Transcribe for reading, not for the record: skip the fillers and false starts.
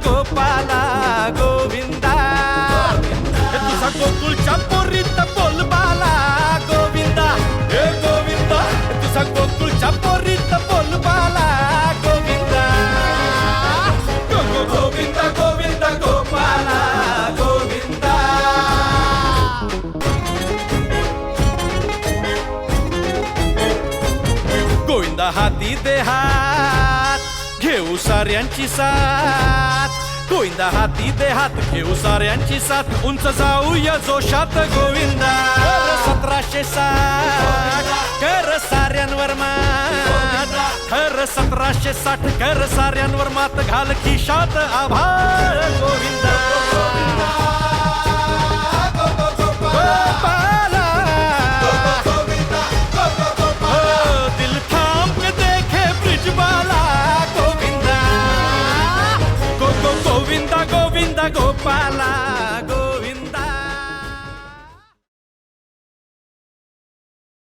गोपाला गोविंदा हे तुझा गोकुळच्या पोरीत बोलबाला गोविंदा हे गोविंदा हे तुझा गोकुळच्या पोरीत बोलबाला गोविंदा गोविंदा गोविंदा गोपाला गोविंदा गोविंदा हाती दे हात घेऊ साऱ्यांची साथ गोविंदा हाती दे हात घेऊ साऱ्यांची साथ उंच जाऊया जोशात गोविंदा 1760 कर साऱ्यांवर मात कर 1760 कर साऱ्यांवर मात घाल खिशात आभाळ गोविंदा दिल थाम के देखे ब्रिजबाला गोविंदा गोविंदा गोविंदा गोपाला